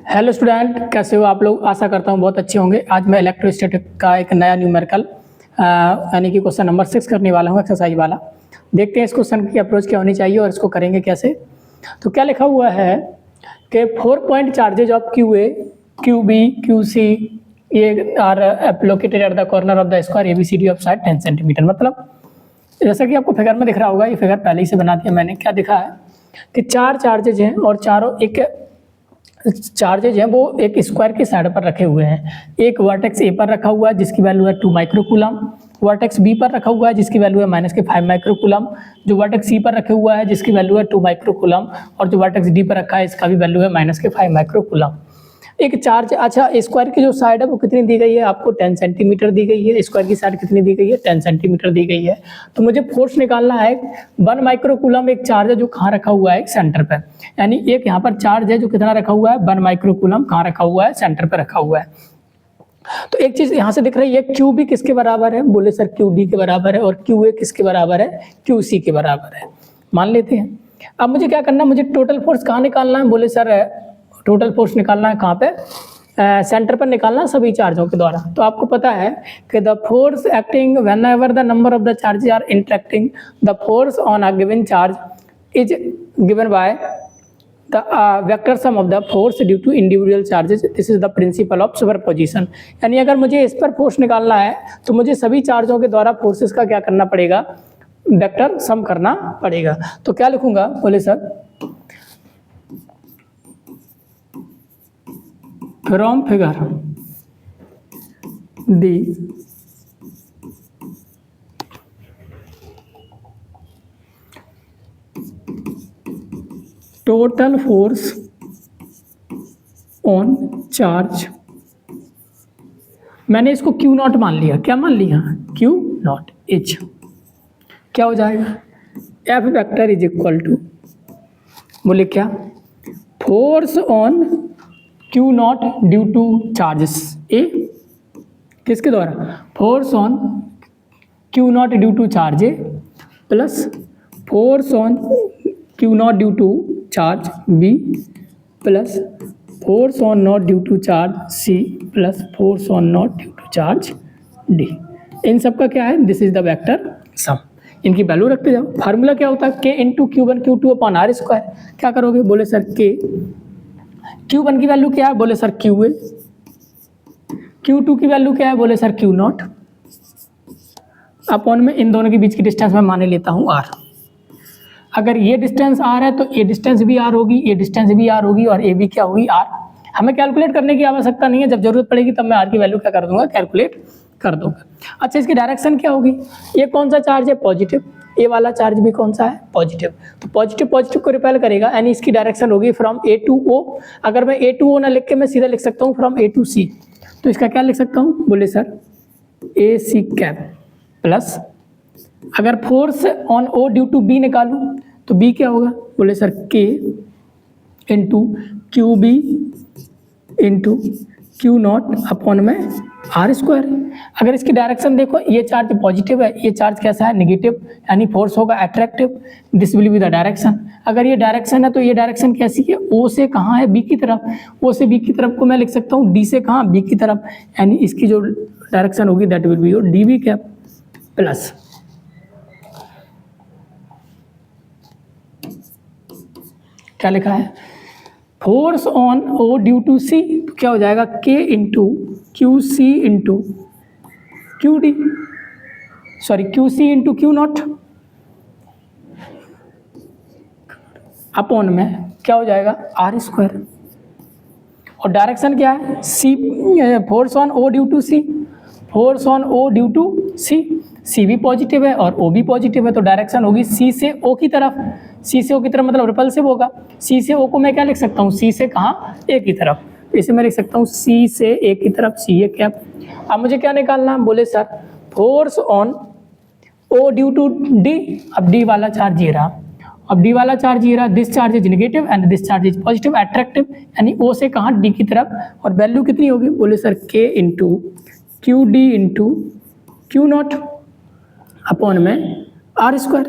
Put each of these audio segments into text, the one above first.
Hello student, कैसे हो आप लोग। आशा करता हूँ बहुत अच्छे होंगे। आज मैं इलेक्ट्रोस्टैटिक का एक नया न्यूमेरिकल यानी कि क्वेश्चन नंबर 6 करने वाला हूँ, एक्सरसाइज वाला। देखते हैं इस क्वेश्चन की अप्रोच क्या होनी चाहिए और इसको करेंगे कैसे। तो क्या लिखा हुआ है कि 4 point charges of Q A, Q B, Q C ये are located at the corner of the square A B C D of side 10 centimetre. मतलब जैसा कि आपको फिगर में दिख रहा होगा, ये फिगर पहले ही से बना दिया मैंने। क्या दिखा है कि 4 चार्जेज हैं और चारों एक चार्जेज हैं वो एक स्क्वायर की साइड पर रखे हुए हैं। एक वर्टेक्स ए पर रखा हुआ है जिसकी वैल्यू है 2 माइक्रोकूलम, वर्टेक्स बी पर रखा हुआ है जिसकी वैल्यू है -5 माइक्रोकूलम, जो वर्टेक्स सी पर रखे हुआ है जिसकी वैल्यू है 2 माइक्रोकूलम, और जो वर्टेक्स डी पर रखा है इसका भी वैल्यू है -5 माइक्रोकूलम। एक चार्ज, अच्छा स्क्वायर की जो साइड है वो कितनी दी गई है आपको, 10 सेंटीमीटर दी गई है। स्क्वायर की साइड कितनी दी गई है, 10 सेंटीमीटर दी गई है। तो मुझे फोर्स निकालना है। 1 माइक्रोकूलम एक चार्ज है जो कहाँ रखा हुआ है, सेंटर पर। यानी एक यहाँ पर चार्ज है जो कितना रखा हुआ है, 1 माइक्रोकूलम कहाँ रखा हुआ है, सेंटर पर रखा हुआ है। तो एक चीज यहाँ से दिख रही है, क्यू बी किसके बराबर है, बोले सर क्यू डी के बराबर है, और क्यू ए किसके बराबर है, क्यू सी के बराबर है। मान लेते हैं। अब मुझे क्या करना है, मुझे टोटल फोर्स कहाँ निकालना है, बोले सर टोटल फोर्स निकालना है कहाँ पे, सेंटर पर निकालना सभी चार्जों के द्वारा। तो आपको पता है कि the force acting whenever the number of the charges are interacting, the force on a given charge is given by the vector sum of the force due to individual charges. This is the principle of superposition. यानी अगर मुझे इस पर force निकालना है तो मुझे सभी चार्जों के द्वारा फोर्सेस का क्या करना पड़ेगा, वेक्टर सम करना पड़ेगा। तो क्या लिखूंगा, बोले sir from figure D total force on charge, मैंने इसको क्यू नॉट मान लिया। क्या मान लिया, क्यू नॉट एच। क्या हो जाएगा, F vector is equal to, बोले क्या, force on Q not due to charges A, किसके द्वारा, force on Q not due to charge A plus force on Q not due to charge B plus force on not due to charge C plus force on not due to charge D. इन सब का क्या है, this is the vector sum. इनकी value रखते जाओ। Formula क्या होता है, K into Q1 Q2 upon R square. क्या करोगे, बोले सर के Q1 की वैल्यू क्या है, बोले सर क्यू ए, Q2 की वैल्यू क्या है, बोले सर क्यू नॉट, अपॉन में इन दोनों के बीच की डिस्टेंस मैं माने लेता हूँ आर। अगर ये डिस्टेंस आर है तो ये डिस्टेंस भी आर होगी, ये डिस्टेंस भी आर होगी, और ये भी क्या होगी, आर। हमें कैलकुलेट करने की आवश्यकता नहीं है, जब जरूरत पड़ेगी तब मैं आर की वैल्यू क्या कर दूंगा, कैलकुलेट कर दूंगा। अच्छा, इसकी डायरेक्शन क्या होगी, ये कौन सा चार्ज है, पॉजिटिव, ये वाला चार्ज भी कौन सा है, पॉजिटिव। तो पॉजिटिव पॉजिटिव को रिपेल करेगा, यानी इसकी डायरेक्शन होगी फ्रॉम ए टू ओ। अगर मैं ए टू ओ ना लिख के मैं सीधा लिख सकता हूँ फ्रॉम ए टू सी, तो इसका क्या लिख सकता हूँ, बोले sir A C cap plus, अगर force on O due to B निकालूँ तो बी क्या होगा, बोले sir K into Q B into Q not upon में आर स्क्वायर। अगर इसकी डायरेक्शन देखो, ये चार्ज पॉजिटिव है, ये चार्ज कैसा है, नेगेटिव, यानी फोर्स होगा attractive. This will be the direction. अगर ये डायरेक्शन है तो ये डायरेक्शन कैसी है, ओ से कहाँ है, बी की तरफ। ओ से बी की तरफ को मैं लिख सकता हूँ डी से कहाँ, बी की तरफ, यानी इसकी जो डायरेक्शन होगी that will be your D B cap plus, क्या लिखा है, force on O due to C, तो क्या हो जाएगा, K into Q C into Q D, sorry Q C into Q not, upon में क्या हो जाएगा, आर स्क्वायर। और डायरेक्शन क्या है, C, force on O due to C, force on O due to C, C भी positive है और ओ भी पॉजिटिव है, तो डायरेक्शन होगी सी से ओ की तरफ। सी से ओ की तरफ मतलब रिपल्सिव होगा। सी से ओ को मैं क्या लिख सकता हूँ, सी से कहाँ, ए की तरफ। इसे मैं लिख सकता हूँ सी से ए की तरफ, सी ए कैप। अब मुझे क्या निकालना, बोले sir force on O due to D. अब डी वाला चार्ज ये रहा, अब डी वाला चार्ज ये रहा, this charge is negative and this charge is positive attractive, यानी ओ से कहाँ, डी की तरफ। और वैल्यू कितनी होगी, बोले sir K into Q D into Q not upon में आर स्क्वायर।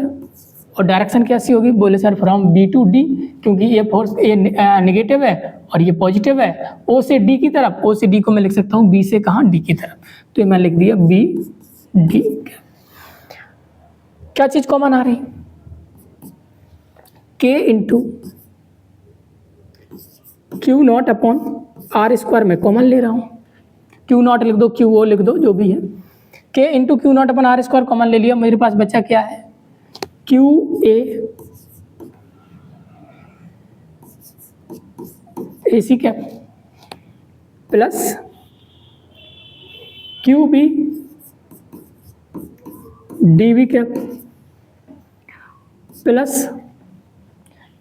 और डायरेक्शन कैसी होगी, बोले sir from B to D, क्योंकि ये फोर्स ये नेगेटिव है और ये पॉजिटिव है, ओ से डी की तरफ, ओ से डी को मैं लिख सकता हूँ बी से कहाँ, डी की तरफ, तो ये मैं लिख दिया बी डी। क्या चीज कॉमन आ रही, K into Q not upon R square में कॉमन ले रहा हूँ, क्यू नॉट लिख दो, क्यू ओ लिख दो, जो भी है, K into Q not upon R square common ले लिया, मेरे पास बचा क्या है, Q A AC cap plus Q B DB cap plus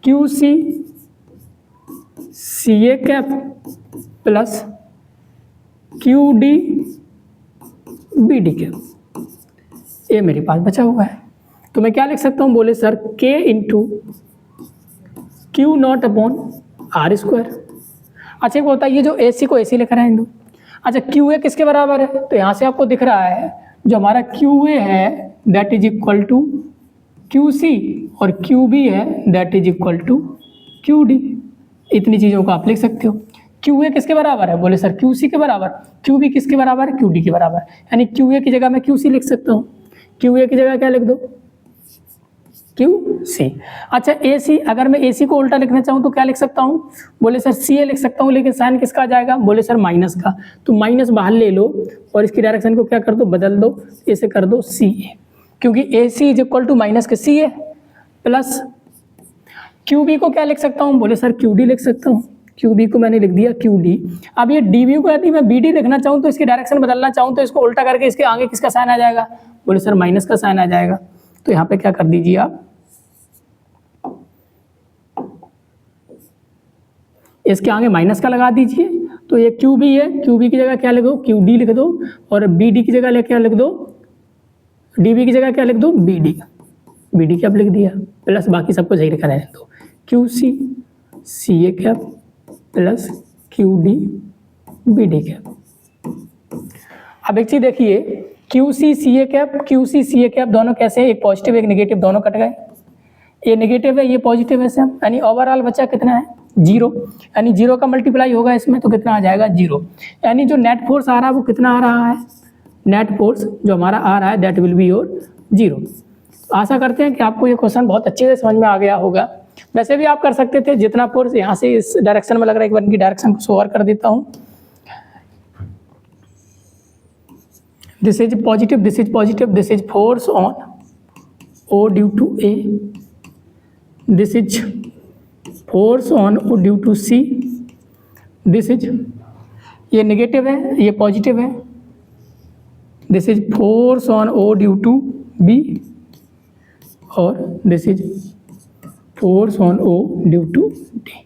Q C CA cap plus Q D BD cap, ये मेरे पास बचा हुआ है। तो मैं क्या लिख सकता हूँ, बोले sir K into Q not upon R square. अच्छा एक होता है, ये जो AC को AC लिख रहे हैं हिंदू, अच्छा QA किसके बराबर है, तो यहाँ से आपको दिख रहा है जो हमारा QA है that is equal to QC और QB है that is equal to QD। इतनी चीज़ों को आप लिख सकते हो। QA किसके बराबर है, बोले सर QC के बराबर, QB किसके बराबर है, QD के बराबर, यानी QA की जगह मैं QC लिख सकता हूँ, QA की जगह क्या लिख दो, QC। अच्छा AC, अगर मैं AC को उल्टा लिखना चाहूँ तो क्या लिख सकता हूँ, बोले सर CA लिख सकता हूँ, लेकिन साइन किसका आ जाएगा, बोले सर माइनस का, तो माइनस बाहर ले लो और इसकी डायरेक्शन को क्या कर दो, बदल दो, इसे कर दो CA, क्योंकि AC is equal to minus K CA plus QB को क्या लिख सकता हूँ, बोले सर QD लिख सकता हूँ, QB को मैंने लिख दिया QD। अब ये DB को यदि मैं BD लिखना चाहूँ तो इसकी डायरेक्शन बदलना चाहूँ तो इसको उल्टा करके इसके आगे किसका साइन आ जाएगा, बोले सर माइनस का साइन आ जाएगा। तो यहाँ पे क्या कर दीजिए आप, इसके आगे माइनस का लगा दीजिए, तो ये QB है, QB की जगह क्या लिख दो, QD लिख दो, और BD की जगह क्या लिख दो, DB की जगह क्या लिख दो, BD कैप लिख दिया, प्लस बाकी सबको सही लिखा रहने दो, QC CA cap plus QD BD cap. अब एक चीज देखिए, QC CA कैप दोनों कैसे हैं, एक पॉजिटिव एक नेगेटिव, दोनों कट गए, ये नेगेटिव है ये पॉजिटिव है सेम, यानी ओवरऑल बचा कितना है, 0, यानी 0 का मल्टीप्लाई होगा इसमें तो कितना आ जाएगा, 0, यानी जो नेट फोर्स आ रहा है वो कितना आ रहा है, नेट फोर्स जो हमारा आ रहा है दैट विल बी योर 0। आशा करते हैं कि आपको ये क्वेश्चन बहुत अच्छे से समझ में आ गया होगा। वैसे भी आप कर सकते थे, जितना फोर्स यहाँ से इस डायरेक्शन में लग रहा है, एक बार इनकी डायरेक्शन को शो ओवर कर देता हूँ, this is positive, this is positive, this is force on O due to A, this is force on O due to C, this is, ये नेगेटिव है ये पॉजिटिव है, this is force on O due to B, और this is force on O due to D।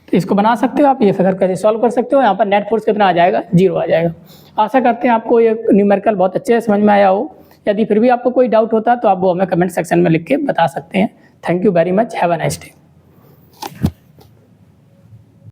तो इसको बना सकते हो आप, ये फिगर कैसे सॉल्व कर सकते हो, यहाँ पर नेट फोर्स कितना आ जाएगा, 0 आ जाएगा। आशा करते हैं आपको ये न्यूमेरिकल बहुत अच्छे से समझ में आया हो। यदि फिर भी आपको कोई डाउट होता तो आप वो हमें कमेंट सेक्शन में लिख के बता सकते हैं। Thank you very much, have a nice day.